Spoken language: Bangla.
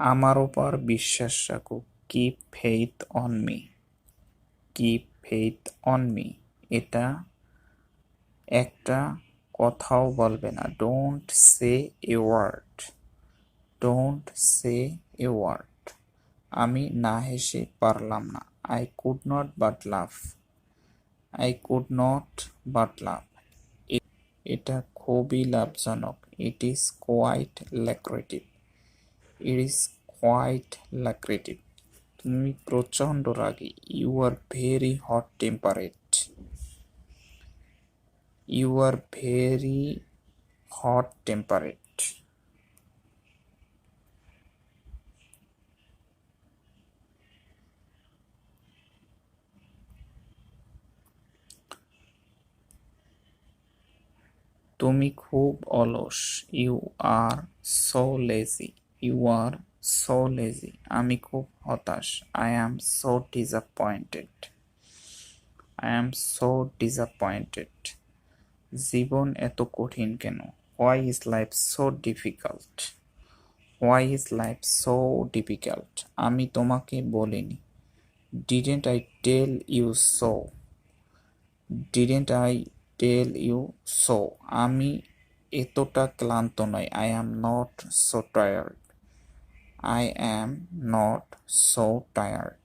আমার ওপর বিশ্বাস রাখো। Keep faith on me. Keep faith on me. এটা একটা কথাও বলবে না। Don't say a word. Don't say a word. আমি না হেসে পারলাম না। I could not but laugh. I could not but laugh. এটা খুবই লাভজনক। It is quite lucrative. It is quite lucrative. তুমি প্রচণ্ড রাগী। You are very hot tempered. You are very hot tempered. তুমি খুব অলস। You are so lazy. You are so lazy. আমি খুব হতাশ। I am so disappointed. I am so disappointed. জীবন এত কঠিন কেন? Why is life so difficult? Why is life so difficult? আমি তোমাকে বলিনি। Didn't I tell you so? Didn't I tell you so? আমি এতটা ক্লান্ত নই। I am not so tired. I am not so tired.